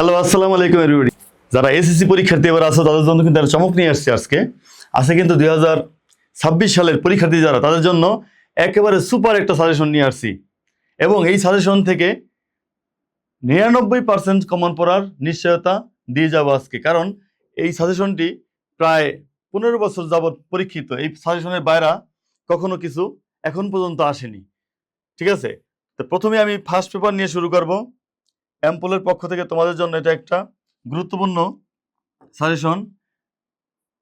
Hello, আসসালামু আলাইকুম everybody. যারা এসএসসি পরীক্ষার্থী এবার আছে তাদের জন্য কিন্তু একটা চমক নিয়ে আসছে আজকে কিন্তু 2026 সালের পরীক্ষার্থী যারা তাদের জন্য একেবারে সুপার একটা সাজেশন নিয়ে আসছি। এবং এই সাজেশন থেকে 99% কমন পড়ার নিশ্চয়তা দিয়ে যাবো আজকে, কারণ এই সাজেশনটি প্রায় 15 বছর যাবৎ পরীক্ষিত। এই সাজেশনের বাইরে কখনো কিছু এখন পর্যন্ত আসেনি। ঠিক আছে, তো প্রথমে আমি ফার্স্ট পেপার নিয়ে শুরু করব। অ্যাম্পলের পক্ষ থেকে তোমাদের জন্য এটা একটা গুরুত্বপূর্ণ সাজেশন।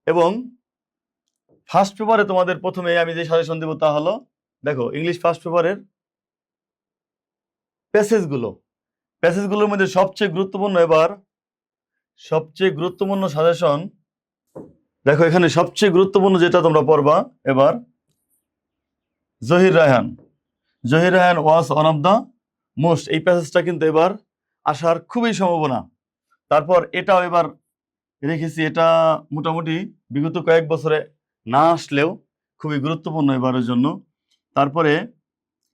এবং ফার্স্ট পেপারে তোমাদের প্রথমে আমি যে সাজেশন দেব তা হলো, দেখো ইংলিশ ফার্স্ট পেপারের প্যাসেজগুলোর মধ্যে সবচেয়ে গুরুত্বপূর্ণ সাজেশন। দেখো এখানে সবচেয়ে গুরুত্বপূর্ণ যেটা তোমরা পড়বা এবার, Zahir Raihan was one of the most. এই প্যাসেজটা কিন্তু এবার আসার খুবই সম্ভাবনা। তারপর এটাও এবার রেখেছি, এটা মোটামুটি বিগত কয়েক বছরে না আসলেও খুবই গুরুত্বপূর্ণ এবারের জন্য। তারপরে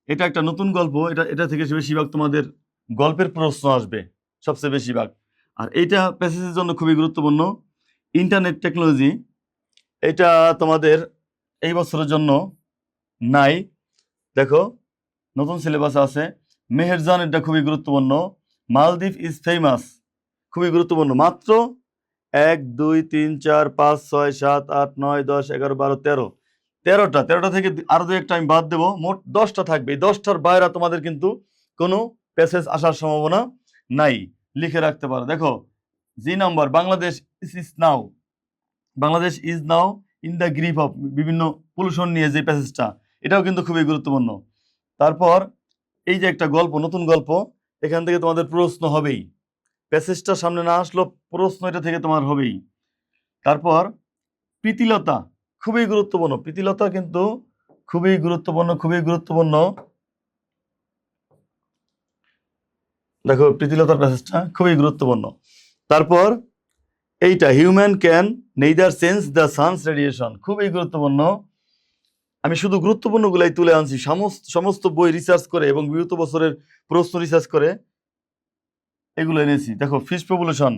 এটা একটা নতুন গল্প, এটা থেকে বেশিরভাগ তোমাদের গল্পের প্রশ্ন আসবে সবচেয়ে বেশিরভাগ। আর এইটা প্যাসেজের জন্য খুবই গুরুত্বপূর্ণ, ইন্টারনেট টেকনোলজি। এটা তোমাদের এই বছরের জন্য নাই, দেখো নতুন সিলেবাস আছে। মেহেরজান, এটা খুবই গুরুত্বপূর্ণ। মালদ্বীপ ইজ ফেমাস, খুবই গুরুত্বপূর্ণ। মাত্র 1 2 3 4 5 6 7 8 9 10 11 12 13 13টা থেকে আরো দু একটা আমি বাদ দেবো, মোট 10টা থাকবে। এই 10টার বাইরে তোমাদের কিন্তু কোনো প্যাসেজ আসার সম্ভাবনা নাই, লিখে রাখতে পারো। দেখো G number, Bangladesh is now in the grip of, বিভিন্ন পলিউশন নিয়ে যে প্যাসেজটা, এটাও কিন্তু খুবই গুরুত্বপূর্ণ। তারপর এই যে একটা গল্প, নতুন গল্প, এখান থেকে তোমাদের প্রশ্ন হবেই। প্যাসেজটা সামনে না আসলো প্রশ্ন এটা থেকে তোমার হবেই। তারপর প্রীতিলতা, খুবই গুরুত্বপূর্ণ। প্রীতিলতা কিন্তু খুবই গুরুত্বপূর্ণ। দেখো প্রীতিলতার প্যাসেজটা খুবই গুরুত্বপূর্ণ। তারপর এইটা, human can neither sense the sun's radiation, খুবই গুরুত্বপূর্ণ। আমি শুধু গুরুত্বপূর্ণগুলাই তুলে আনছি, সমস্ত বই রিসার্চ করে এবং বিগত বছরের প্রশ্ন রিসার্চ করে এগুলো এনেছি। দেখো ফিশ পপুলেশন,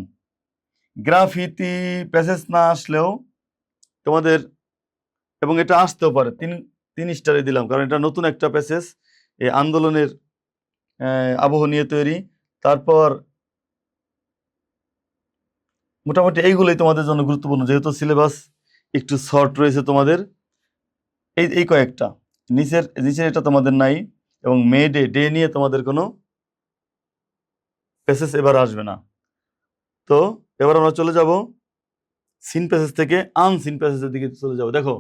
গ্রাফিতি প্যাসেজ না আসলেও তোমাদের, এবং এটা আসতেও পারে, তিন স্টারে দিলাম, কারণ এটা নতুন একটা প্যাসেজ, এই আন্দোলনের আবহ নিয়ে তৈরি। তারপর মোটামুটি এইগুলোই তোমাদের জন্য গুরুত্বপূর্ণ, যেহেতু সিলেবাস একটু শর্ট রয়েছে তোমাদের। এই কয়েকটা, নিচের এটা তোমাদের নাই। এবং মে ডে নিয়ে তোমাদের কোনো প্যাসেজ এবার আসবে না। তো এবার আমরা চলে যাব সিন প্যাসেজ থেকে আনসিন প্যাসেজের দিকে চলে যাব। দেখো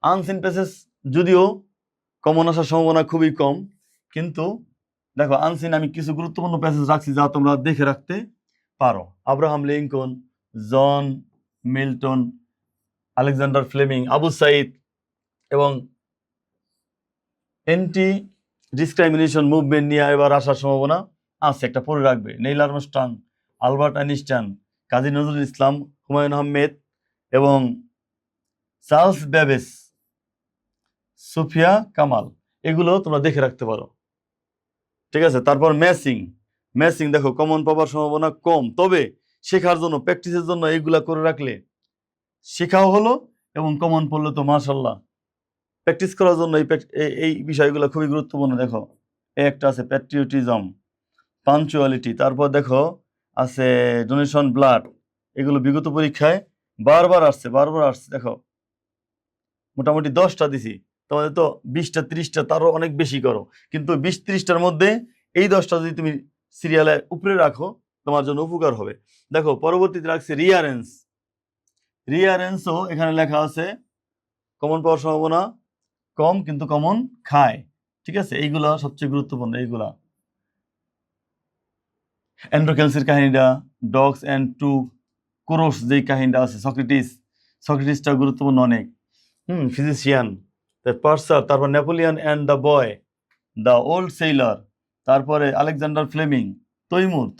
আনসিন প্যাসেজ যদিও কমন আসার সম্ভাবনা খুবই কম, কিন্তু দেখো আনসিন আমি কিছু গুরুত্বপূর্ণ প্যাসেজ রাখছি যা তোমরা দেখে রাখতে পারো। Abraham Lincoln, John Milton, Alexander Fleming, Abu Saeed এবং অ্যান্টি ডিসক্রাইমিনেশন মুভমেন্ট নিয়ে এবার আসার সম্ভাবনা আছে, একটা পড়ে রাখবে। Nail Armstrong, Albert Einstein, Kazi Nazrul Islam, Humayun Ahmed এবং চার্লস বেবেজ, সুফিয়া কামাল, এগুলো তোমরা দেখে রাখতে পারো। ঠিক আছে, তারপর ম্যাচিং দেখো কমন পাওয়ার সম্ভাবনা কম, তবে শেখার জন্য, প্র্যাকটিসের জন্য এইগুলা করে রাখলে শেখাও হলো এবং কমন পড়লে তো মাশাআল্লাহ। প্র্যাকটিস করার জন্য এই বিষয়গুলো খুবই গুরুত্বপূর্ণ। দেখো একটা আছে প্যাট্রিয়টিজম, পাঞ্চুয়ালিটি, তারপর দেখো আছে ডোনেশন ব্লাড, এগুলো বিগত পরীক্ষায় বারবার আসছে। দেখো মোটামুটি 10টা দিছি, তোমাদের তো 20টা 30টা তারও অনেক বেশি করো, কিন্তু 20-30টার মধ্যে এই 10টা যদি তুমি সিরিয়ালে উপরে রাখো তোমার জন্য উপকার হবে। দেখো পরবর্তীতে রাখছে রিয়ারেন্সও এখানে লেখা আছে, কমন পাওয়ার সম্ভাবনা কম কিন্তু কমন খায়। ঠিক আছে, এইগুলা সবচেয়ে গুরুত্বপূর্ণ। এইগুলা অ্যান্ড্রোকেলসের কাহিনীটা, ডগস অ্যান্ড টু কোরস যেই কাহিনীটা আছে, সক্রেটিসটা গুরুত্বপূর্ণ অনেক। ফিজিশিয়ান, পার্সার, তারপর Napoleon and the boy, the old sailor, তারপরে আলেকজান্ডার ফ্লেমিং,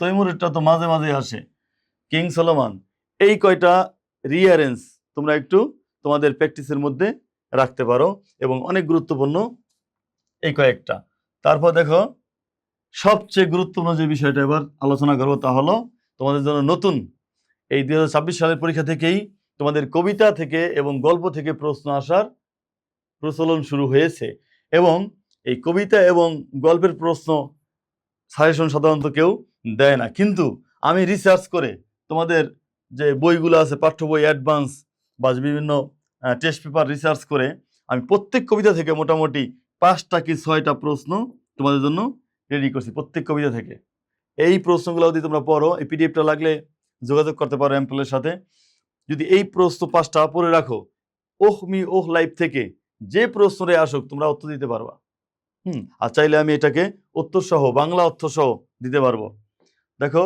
তৈমুরটা তো মাঝে মাঝে আসে, কিং সলোমন। এই কয়টা রিয়ারেন্স তোমরা একটু তোমাদের প্র্যাকটিসের মধ্যে রাখতে পারো এবং অনেক গুরুত্বপূর্ণ এই কয়েকটা। তারপর দেখো সবচেয়ে গুরুত্বপূর্ণ যে বিষয়টা এবার আলোচনা করবো তা হলো তোমাদের জন্য নতুন। এই 2026 সালের পরীক্ষা থেকেই তোমাদের কবিতা থেকে এবং গল্প থেকে প্রশ্ন আসার প্রচলন শুরু হয়েছে, এবং এই কবিতা এবং গল্পের প্রশ্ন সাজেশন সাধারণত কেউ দেয় না, কিন্তু আমি রিসার্চ করে তোমাদের যে বইগুলো আছে, পাঠ্য বই, অ্যাডভান্স বা বিভিন্ন টেস্ট পেপার রিসার্চ করে আমি প্রত্যেক কবিতা থেকে মোটামুটি 5টা কি 6টা প্রশ্ন তোমাদের জন্য রেডি করছি প্রত্যেক কবিতা থেকে। এই প্রশ্নগুলো যদি তোমরা পড়ো, এই পিডিএফটা লাগলে যোগাযোগ করতে পারো এমপ্লের সাথে। যদি এই প্রশ্ন 5টা পড়ে রাখো, ওহ লাইফ থেকে যে প্রশ্নরে আসুক তোমরা উত্তর দিতে পারবা। আর চাইলে আমি এটাকে উত্তর সহ, বাংলা অর্থ সহ দিতে পারবো। দেখো,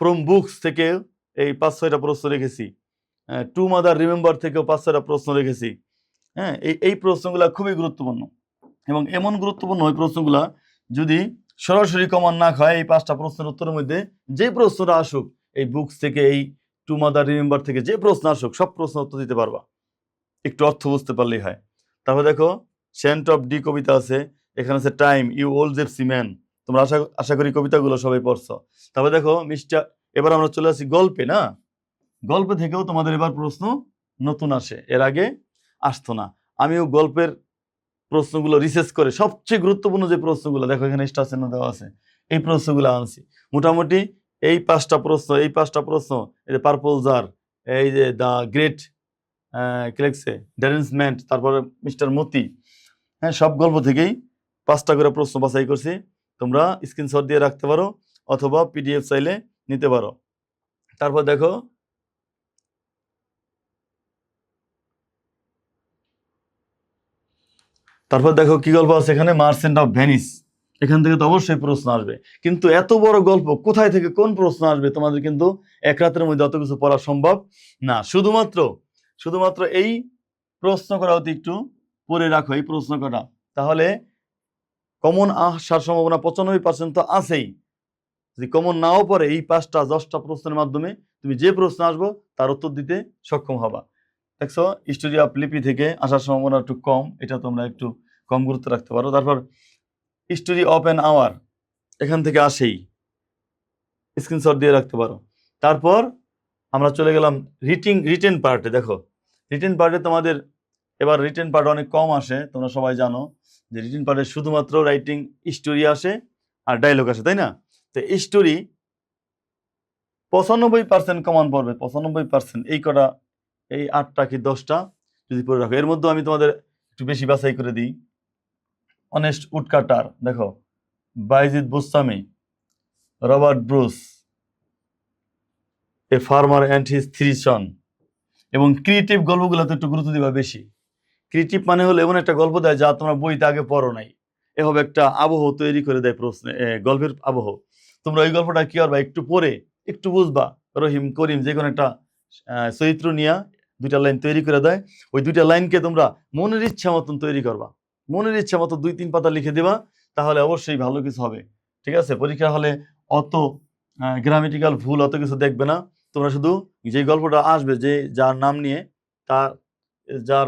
ফ্রম বুকস থেকে এই 5-6টা প্রশ্ন রেখেছি, টু মাদার রিমেম্বার থেকেও 5-6টা প্রশ্ন রেখেছি। হ্যাঁ, এই প্রশ্নগুলো খুবই গুরুত্বপূর্ণ, এবং এমন গুরুত্বপূর্ণ ওই প্রশ্নগুলা যদি সরাসরি কমন না খায়, এই 5টা প্রশ্নের উত্তরের মধ্যে যে প্রশ্নটা আসুক, এই বুকস থেকে, এই টু মাদার রিমেম্বার থেকে যে প্রশ্ন আসুক, সব প্রশ্ন উত্তর দিতে পারবা, একটু অর্থ বুঝতে পারলেই হয়। তারপর দেখো, সেন্ট অফ ডি কবিতা আছে, এখানে আছে টাইম, ইউ ওল্ড জেপসি ম্যান। তোমরা আশা করি কবিতাগুলো সবাই পড়ছো। তারপর দেখো এবার আমরা চলে আসি গল্পে। না, গল্পে থেকেও তোমাদের এবার প্রশ্ন নতুন আসে, এর আগে আসতো না। আমিও গল্পের প্রশ্নগুলো রিসার্চ করে সবচেয়ে গুরুত্বপূর্ণ যে প্রশ্নগুলো, দেখো এখানে স্টার চিহ্ন দেওয়া আছে, এই প্রশ্নগুলো আনছি। মোটামুটি এই 5টা প্রশ্ন, এই যে পার্পল জার, এই যে দ্য গ্রেট ক্লেক্সে, ড্যারেন্সমেন্ট, তারপরে মিস্টার মতি, হ্যাঁ, সব গল্প থেকেই 5টা করে প্রশ্ন বাছাই করছি। তোমরা স্ক্রিনশট দিয়ে রাখতে পারো অথবা পিডিএফ চাইলে নিতে পারো। তারপর দেখো, কি গল্প আছে এখানে, মার্চেন্ট অফ ভেনিস। এখান থেকে তো অবশ্যই প্রশ্ন আসবে, কিন্তু এত বড় গল্প কোথায় থেকে কোন প্রশ্ন আসবে তোমাদের কিন্তু এক রাতের মধ্যে অত কিছু পড়া সম্ভব না। শুধুমাত্র এই প্রশ্ন করা হতে একটু পড়ে রাখো, এই প্রশ্ন করা, তাহলে কমন আসার সম্ভাবনা 95% তো আছেই। যদি কমন নাও পড়ে, এই 5টা-10টা প্রশ্নের মাধ্যমে তুমি যে প্রশ্ন আসবো তার উত্তর দিতে সক্ষম হবা। দেখছো, স্টোরি অফ লিপি থেকে আসার সম্ভাবনা একটু কম, এটা তোমরা একটু কম গুরুত্ব রাখতে পারো। তারপর স্টোরি অফ অ্যান আওয়ার, এখান থেকে আসেই, স্ক্রিনশট দিয়ে রাখতে পারো। তারপর আমরা চলে গেলাম রিটেন পার্টে। দেখো, রিটেন পার্টে তোমাদের এবার রিটেন পার্ট অনেক কম আসে, তোমরা সবাই জানো যে রিটেন পার্টে শুধুমাত্র রাইটিং স্টোরি আসে আর ডায়লগ আসে, তাই না? তো স্টোরি 95% কমন পড়বে, 95%। এই কটা, এই 8টা কি 10টা যদি পড়ে রাখো, এর মধ্যে আমি তোমাদের একটু বেশি বাছাই করে দিই। অনেস্ট উডকাটার, দেখো, Bayazid Bostami, Robert Bruce, a farmer and his 3 son. এবং ক্রিয়েটিভ গল্পগুলোতে একটু গুরুত্ব দিবা বেশি। ক্রিয়েটিভ মানে হলো এমন একটা গল্প দেয় যা তোমরা বইতে আগে পড়ো নাই, এভাবে একটা আবহ তৈরি করে দেয় প্রশ্নে, গল্পের আবহ। তোমরা ওই গল্পটা কি করবা, একটু পড়ে একটু বুঝবা, রহিম করিম যে কোনো একটা চরিত্র নিয়ে 2টা লাইন তৈরি করে দেয়, ওই 2টা লাইনকে তোমরা মনের ইচ্ছা মতন তৈরি করবা, মনের ইচ্ছা মতো 2-3 পাতা লিখে দিবা, তাহলে অবশ্যই ভালো কিছু হবে। ঠিক আছে, পরীক্ষা হলে অত গ্রামেটিক্যাল ভুল অত কিছু দেখবে না। তোমরা শুধু যে গল্পটা আসবে, যার নাম নিয়ে, তার যার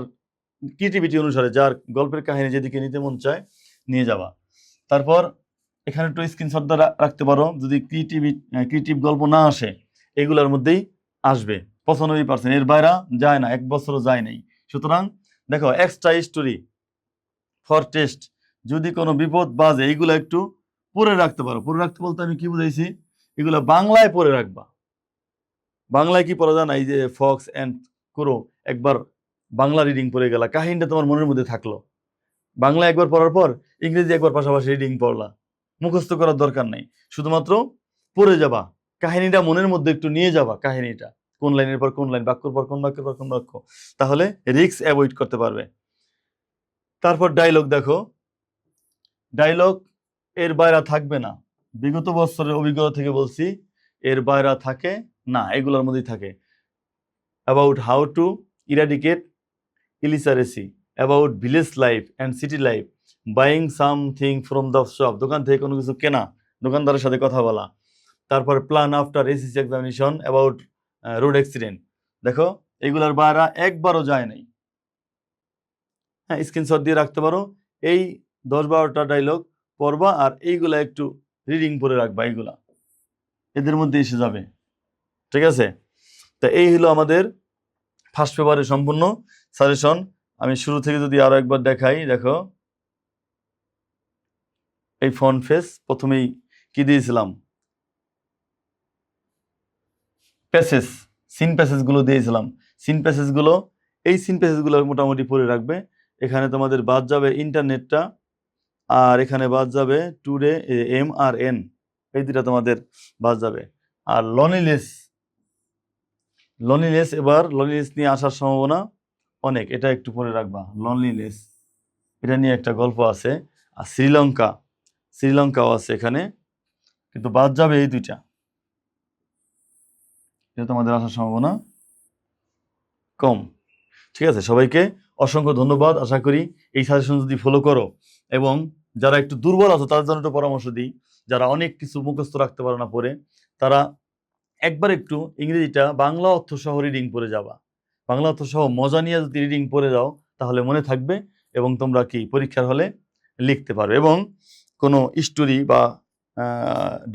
ক্রিয়েটিভিটি অনুসারে, যার গল্পের কাহিনী যেদিকে নিতে মন চায় নিয়ে যাবা। তারপর এখানে একটু স্ক্রিনশট রাখতে পারো, যদি ক্রিয়েটিভ গল্প না আসে, এগুলোর মধ্যেই আসবে 95%, এর বাইরে যায় না, 1 বছরও যায় নাই। সুতরাং দেখো, এক্সট্রা স্টোরি ফর টেস্ট, যদি কোনো বিপদ বাজে, এইগুলো একটু পড়ে রাখতে পারো। পড়ে রাখতে বলতে আমি কি বুঝাইছি, এগুলো বাংলায় পড়ে রাখবা। বাংলায় কি পড়া যায় না, এই যে ফক্স অ্যান্ড ক্রো, একবার বাংলা রিডিং পড়ে গেলা, কাহিনীটা তোমার মনের মধ্যে থাকলো। বাংলা একবার পড়ার পর ইংরেজি একবার পাশাপাশি রিডিং পড়লা, মুখস্থ করার দরকার নেই, শুধুমাত্র পড়ে যাবা, কাহিনীটা মনের মধ্যে একটু নিয়ে যাবা, কাহিনীটা কোন লাইনের পর কোন লাইন, বাক্যর পর কোন বাক্যের পর কোন বাক্য, তাহলে রিস্ক অ্যাভয়েড করতে পারবে। তারপর ডায়লগ, দেখো, ডায়লগ এর বাইরে থাকবে না, বিগত বছরের অভিজ্ঞতা থেকে বলছি, এর বাইরে থাকে না, এগুলোর মধ্যেই থাকে। About how to eradicate illiteracy, about village life and city life, buying something from the shop, দোকান থেকে কোনো কিছু কেনা, দোকানদারের সাথে কথা বলা। তারপর plan after SSC examination, about road accident. দেখো, এগুলার বাইরে একবারও যায় নাই। হ্যাঁ, স্ক্রিনশট দিয়ে রাখতে পারো। এই 10-12টা ডায়লগ পড়বা, আর এইগুলা একটু রিডিং পড়ে রাখবা, এইগুলা এদের মধ্যে এসে যাবে। ঠিক আছে, তা এই হলো আমাদের ফার্স্ট পেপারের সম্পূর্ণ সাজেশন। আমি শুরু থেকে যদি আরো একবার দেখাই, দেখো এই ফন্ট ফেস প্রথমেই কি দিয়েছিলাম, প্যাসেজ, সিন প্যাসেজ গুলো দিয়েছিলাম। সিন প্যাসেজ গুলো, এই সিন প্যাসেজ গুলো মোটামুটি পড়ে রাখবে। এখানে তোমাদের বাদ যাবে ইন্টারনেটটা, আর এখানে বাদ যাবে টুডে, এম আর এন, এই দুটা তোমাদের বাদ যাবে। আর লনিলেস, লনলিনেস, এবার লনলিনেস নিয়ে আসার সম্ভাবনা অনেক, এটা একটু পরে রাখবা। লনলিনেস, এটা নিয়ে একটা গল্প আছে। আর শ্রীলঙ্কা, শ্রীলঙ্কাও আছে এখানে, কিন্তু বাদ যাবে এই দুইটা, এটা তোমাদের আসার সম্ভাবনা কম। ঠিক আছে, সবাইকে অসংখ্য ধন্যবাদ। আশা করি এই সাজেশন যদি ফলো করো, এবং যারা একটু দুর্বল আছো তাদের জন্য একটু পরামর্শ দিই, যারা অনেক কিছু মুখস্থ রাখতে পারো না পড়ে, তারা একবার একটু ইংরেজিটা বাংলা অর্থ সহ রিডিং পড়ে যাবা। বাংলা অর্থ সহ মজা নিয়ে যদি রিডিং পড়ে যাও তাহলে মনে থাকবে, এবং তোমরা কি পরীক্ষার হলে লিখতে পারবে। এবং কোনো স্টোরি বা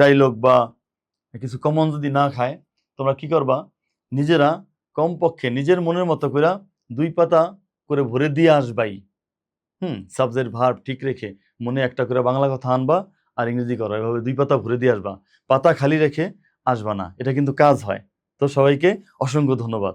ডায়লগ বা কিছু কমন যদি না খায়, তোমরা কি করবা, নিজেরা কমপক্ষে নিজের মনের মতো করে 2 পাতা করে ভরে দিয়ে আসবাই। সাবজেক্ট ভার্ব ঠিক রেখে মনে একটা করে বাংলা কথা আনবা, আর ইংরেজি করো, এভাবে 2 পাতা ভরে দিয়ে আসবা। পাতা খালি রেখে আসবা না, এটা কিন্তু কাজ হয়। তো সবাইকে অসংখ্য ধন্যবাদ।